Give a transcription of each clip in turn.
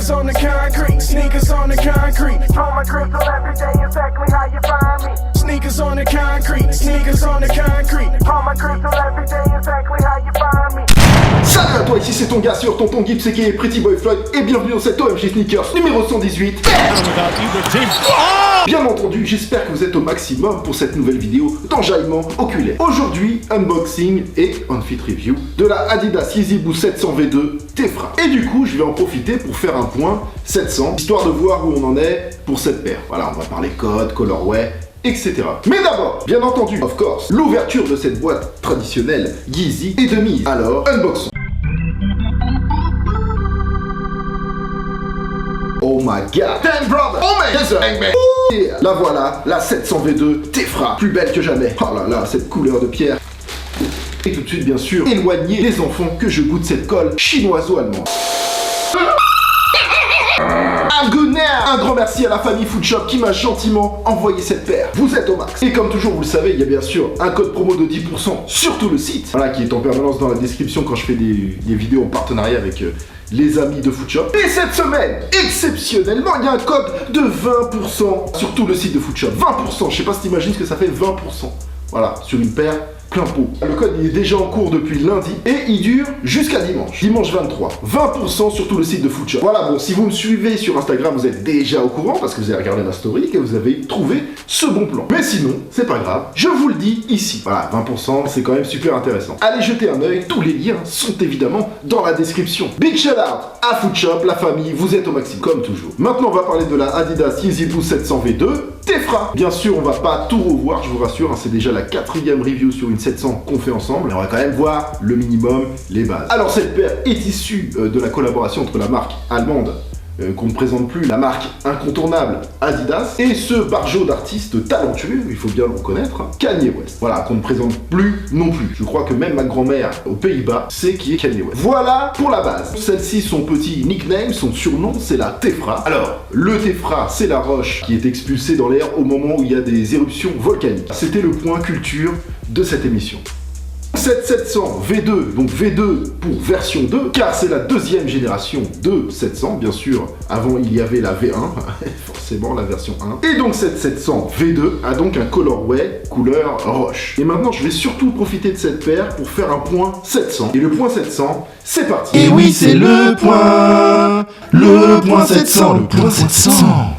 Sneakers on the concrete, sneakers on the concrete. On my crystal every day, exactly how you find me. Sneakers on the concrete, sneakers on the concrete. On my crystal every day, exactly how you find me. Salut à toi, ici c'est ton gars sur Tonton Gibbs qui est Pretty Boy Floyd et bienvenue dans cette OMG Sneakers numéro 118. Bien entendu, j'espère que vous êtes au maximum pour cette nouvelle vidéo d'enjaillement oculaire. Aujourd'hui, unboxing et on-fit review de la Adidas Yeezy Boost 700 V2 Tephra. Et du coup, je vais en profiter pour faire un point 700, histoire de voir où on en est pour cette paire. Voilà, on va parler code, colorway, etc. Mais d'abord, bien entendu, of course, l'ouverture de cette boîte traditionnelle Yeezy est de mise. Alors, unboxons. Oh my god, damn brother, oh man, yes, man. Yeah. La voilà, la 700 V2 Tephra, plus belle que jamais. Oh là là, cette couleur de pierre. Et tout de suite, bien sûr, éloigner les enfants que je goûte cette colle chinoiso-allemande. Un grand merci à la famille Foodshop qui m'a gentiment envoyé cette paire. Vous êtes au max. Et comme toujours, vous le savez, il y a bien sûr un code promo de 10% sur tout le site. Voilà, qui est en permanence dans la description quand je fais des vidéos en partenariat avec les amis de Foodshop. Et cette semaine, exceptionnellement, il y a un code de 20% sur tout le site de Foodshop. 20%, je sais pas si t'imagines ce que ça fait 20%. Voilà, sur une paire plein pot. Le code il est déjà en cours depuis lundi et il dure jusqu'à dimanche. Dimanche 23. 20% sur tout le site de Foodshop. Voilà, bon, si vous me suivez sur Instagram, vous êtes déjà au courant parce que vous avez regardé la story et que vous avez trouvé ce bon plan. Mais sinon, c'est pas grave, je vous le dis ici. Voilà, 20%, c'est quand même super intéressant. Allez jeter un œil, tous les liens sont évidemment dans la description. Big shout out à Foodshop, la famille, vous êtes au maximum, comme toujours. Maintenant, on va parler de la Adidas Yeezy Boost 700 V2 Tephra. Bien sûr, on va pas tout revoir, je vous rassure, hein, c'est déjà la 4e review sur une 700 qu'on fait ensemble. Mais on va quand même voir le minimum, les bases. Alors, cette paire est issue de la collaboration entre la marque allemande qu'on ne présente plus, la marque incontournable Adidas, et ce barjot d'artiste talentueux, il faut bien le reconnaître, Kanye West. Voilà, qu'on ne présente plus non plus. Je crois que même ma grand-mère aux Pays-Bas sait qui est Kanye West. Voilà pour la base. Celle-ci, son petit nickname, son surnom, c'est la Tephra. Alors, le Tephra, c'est la roche qui est expulsée dans l'air au moment où il y a des éruptions volcaniques. C'était le point culture de cette émission. Cette 700 V2, donc V2 pour version 2, car c'est la 2e génération de 700, bien sûr. Avant, il y avait la V1, forcément la version 1. Et donc cette 700 V2 a donc un colorway couleur roche. Et maintenant, je vais surtout profiter de cette paire pour faire un point 700. Et le point 700, c'est parti. Et oui, c'est le point 700, le point 700.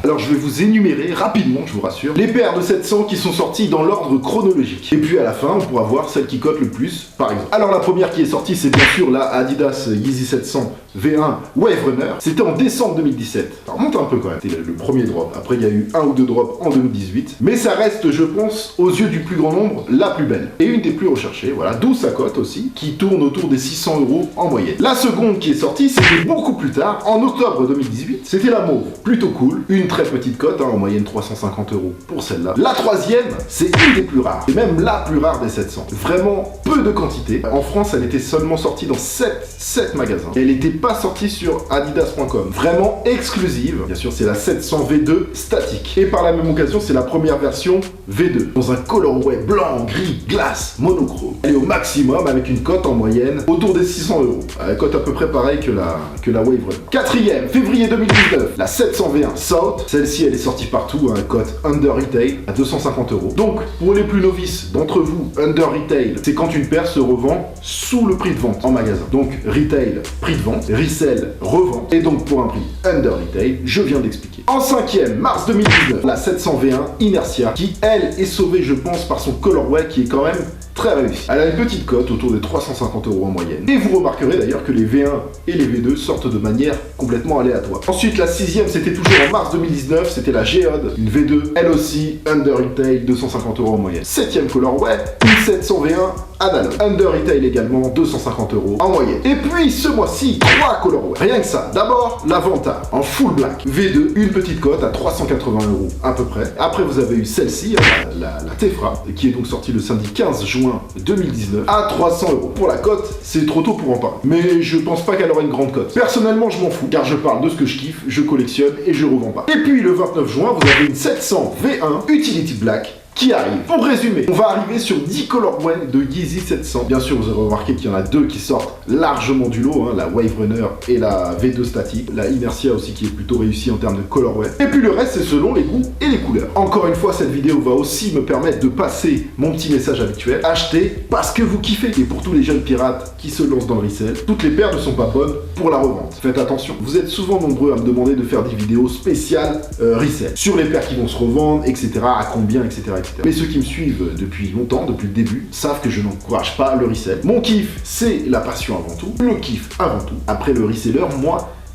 Alors, je vais vous énumérer rapidement, je vous rassure, les paires de 700 qui sont sorties dans l'ordre chronologique. Et puis à la fin, on pourra voir celle qui cote le plus, par exemple. Alors, la première qui est sortie, c'est bien sûr la Adidas Yeezy 700 V1 Wave Runner. C'était en décembre 2017. Ça remonte un peu quand même. C'était le premier drop. Après, il y a eu un ou deux drops en 2018. Mais ça reste, je pense, aux yeux du plus grand nombre, la plus belle. Et une des plus recherchées, voilà. D'où sa cote aussi, qui tourne autour des 600 € en moyenne. La seconde qui est sortie, c'était beaucoup plus tard, en octobre 2018. C'était la mauve. Plutôt cool. Une très petite cote, hein, en moyenne 350 € pour celle-là. La troisième, c'est une des plus rares. Et même la plus rare des 700. Vraiment peu de quantité. En France, elle était seulement sortie dans 7 magasins. Et elle était pas sortie sur adidas.com. Vraiment exclusive. Bien sûr, c'est la 700 V2 statique. Et par la même occasion, c'est la première version V2. Dans un colorway blanc, gris, glace, monochrome. Elle est au maximum avec une cote en moyenne autour des 600 €. Elle cote à peu près pareil que la Wave Runner. Quatrième, février 2019, la 700 V1 South. Celle-ci, elle est sortie partout à un cote under retail à 250 €. Donc, pour les plus novices d'entre vous, under retail, c'est quand une paire se revend sous le prix de vente en magasin. Donc, retail, prix de vente, resell, revente, et donc pour un prix under retail, je viens d'expliquer. En 5e, mars 2019, la 700 V1 Inertia, qui elle est sauvée, je pense, par son colorway qui est quand même très réussi. Elle a une petite cote autour de 350 € en moyenne. Et vous remarquerez d'ailleurs que les V1 et les V2 sortent de manière complètement aléatoire. Ensuite, la 6e, c'était toujours en mars 2019, c'était la Geode, une V2, elle aussi, under retail, 250 € en moyenne. 7e colorway, une 700 V1 Analog. Under retail également, 250 € en moyenne. Et puis, ce mois-ci, 3 colorways. Rien que ça. D'abord, la Vanta, en full black. V2, une petite cote à 380 € à peu près. Après, vous avez eu celle-ci, la Tephra, qui est donc sortie le samedi 15 juin 2019, à 300 €. Pour la cote, c'est trop tôt pour en parler. Mais je pense pas qu'elle aura une grande cote. Personnellement, je m'en fous, car je parle de ce que je kiffe, je collectionne et je revends pas. Et puis, le 29 juin, vous avez une 700 V1 Utility Black qui arrive. Pour résumer, on va arriver sur 10 colorways de Yeezy 700. Bien sûr, vous aurez remarqué qu'il y en a deux qui sortent largement du lot, hein, la Wave Runner et la V2 Static. La Inertia aussi qui est plutôt réussie en termes de colorway. Et puis le reste, c'est selon les goûts et les couleurs. Encore une fois, cette vidéo va aussi me permettre de passer mon petit message habituel. Achetez parce que vous kiffez. Et pour tous les jeunes pirates qui se lancent dans le resell, toutes les paires ne sont pas bonnes pour la revente. Faites attention. Vous êtes souvent nombreux à me demander de faire des vidéos spéciales resell. Sur les paires qui vont se revendre, etc. À combien, etc. Mais ceux qui me suivent depuis longtemps, depuis le début, savent que je n'encourage pas le resell. Mon kiff, c'est la passion avant tout, le kiff avant tout. Après le reseller,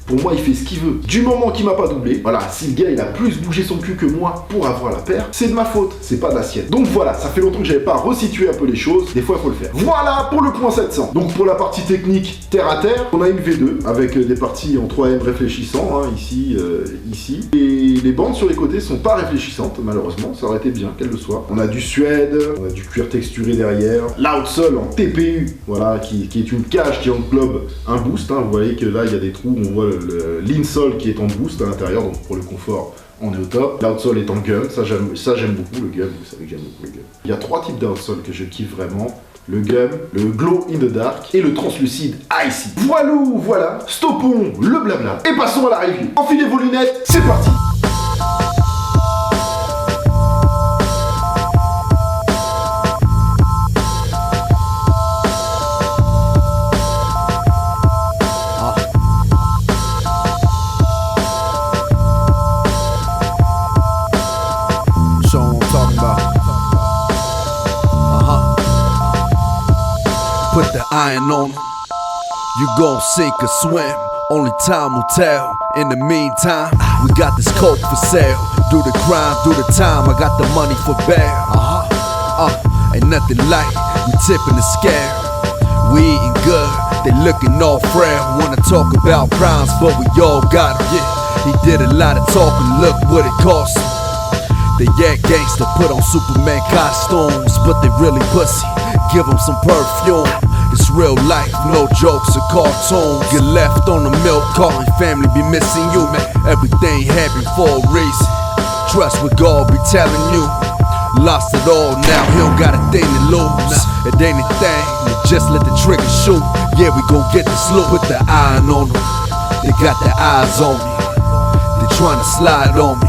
pour moi, il fait ce qu'il veut. Du moment qu'il m'a pas doublé, voilà, si le gars il a plus bougé son cul que moi pour avoir la paire, c'est de ma faute, c'est pas de la sienne. Donc voilà, ça fait longtemps que j'avais pas resitué un peu les choses, des fois il faut le faire. Voilà pour le point 700. Donc pour la partie technique terre à terre, on a une V2 avec des parties en 3M réfléchissants, hein, ici. Et les bandes sur les côtés sont pas réfléchissantes, malheureusement, ça aurait été bien qu'elles le soient. On a du suède, on a du cuir texturé derrière, l'outsole en TPU, voilà, qui est une cage qui englobe un boost, hein. Vous voyez que là il y a des trous, on voit l'insole qui est en boost à l'intérieur, donc pour le confort on est au top. L'outsole est en gum, ça j'aime beaucoup le gum, vous savez que j'aime beaucoup le gum. Il y a trois types d'outsole que je kiffe vraiment: le gum, le glow in the dark et le translucide icy. Voilà, stoppons le blabla et passons à la review. Enfilez vos lunettes, c'est parti. Put the iron on 'em. You gon' sink or swim, only time will tell. In the meantime, we got this coke for sale. Do the crime, do the time, I got the money for bail. Ain't nothing like we tipping the scale. We eating good, they looking all frail. Wanna talk about crimes, but we all got 'em. Yeah, he did a lot of talking, look what it cost him. They act gangster, put on Superman costumes, but they really pussy. Give them some perfume. It's real life, no jokes or cartoons. Get left on the milk carton, family be missing you, man. Everything happened for a reason. Trust what God be telling you. Lost it all, now he don't got a thing to lose. It ain't a thing, just let the trigger shoot. Yeah, we gon' get this loot. Put the iron on them, they got their eyes on me. They tryna slide on me.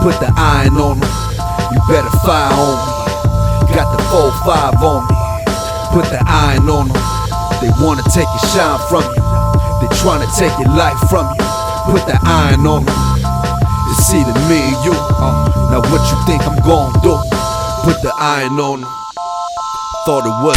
Put the iron on them, you better fire on me. Got the 4-5 on me. Put the iron on them. They wanna take your shine from you. They tryna take your life from you. Put the iron on them. It's either me and you. Now what you think I'm gon' do? Put the iron on them. Thought it was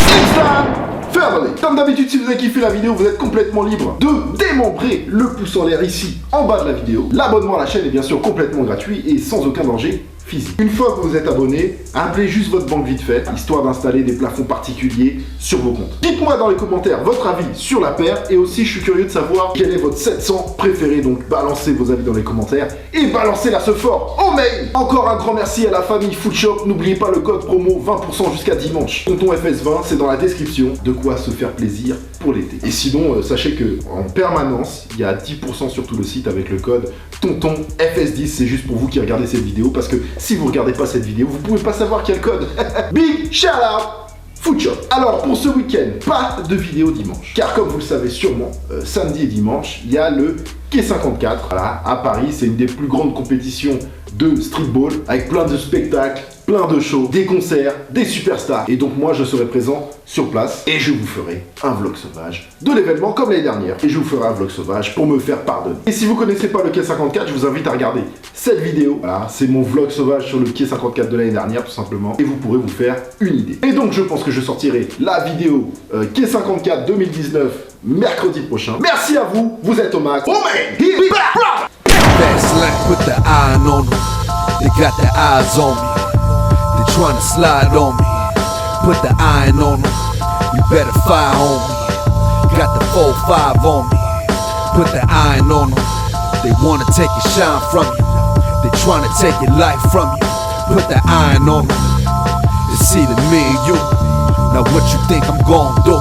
Family. Comme d'habitude, si vous avez kiffé la vidéo, vous êtes complètement libre de démembrer le pouce en l'air ici en bas de la vidéo. L'abonnement à la chaîne est bien sûr complètement gratuit et sans aucun danger physique. Une fois que vous êtes abonné, appelez juste votre banque vite fait, histoire d'installer des plafonds particuliers sur vos comptes. Dites-moi dans les commentaires votre avis sur la paire et aussi je suis curieux de savoir quel est votre 700 préféré, donc balancez vos avis dans les commentaires et balancez-la ce fort au mail. Encore un grand merci à la famille Foodshop, n'oubliez pas le code promo 20% jusqu'à dimanche. Tonton FS20, c'est dans la description, de quoi se faire plaisir pour l'été. Et sinon, sachez que en permanence, il y a 10% sur tout le site avec le code Tonton FS10, c'est juste pour vous qui regardez cette vidéo parce que si vous regardez pas cette vidéo, vous pouvez pas savoir quel code. Big shout out Foodshop. Alors pour ce week-end, pas de vidéo dimanche. Car comme vous le savez sûrement, samedi et dimanche, il y a le Quai 54. Voilà, à Paris, c'est une des plus grandes compétitions de streetball avec plein de spectacles, plein de shows, des concerts, des superstars. Et donc moi je serai présent sur place et je vous ferai un vlog sauvage de l'événement comme l'année dernière. Et je vous ferai un vlog sauvage pour me faire pardonner. Et si vous connaissez pas le Quai 54, je vous invite à regarder cette vidéo. Voilà, c'est mon vlog sauvage sur le Quai 54 de l'année dernière tout simplement. Et vous pourrez vous faire une idée. Et donc je pense que je sortirai la vidéo Quai 54 2019 mercredi prochain. Merci à vous, vous êtes au max. Oh man, here we go. fast lane. Put the iron on them. They got their eyes on me. They tryna slide on me. Put the iron on them. You better fire on me. Got the 4-5 on me. Put the iron on them. They wanna take your shine from you. They tryna take your life from you. Put the iron on them. It's either me or you. Now what you think I'm gon' do?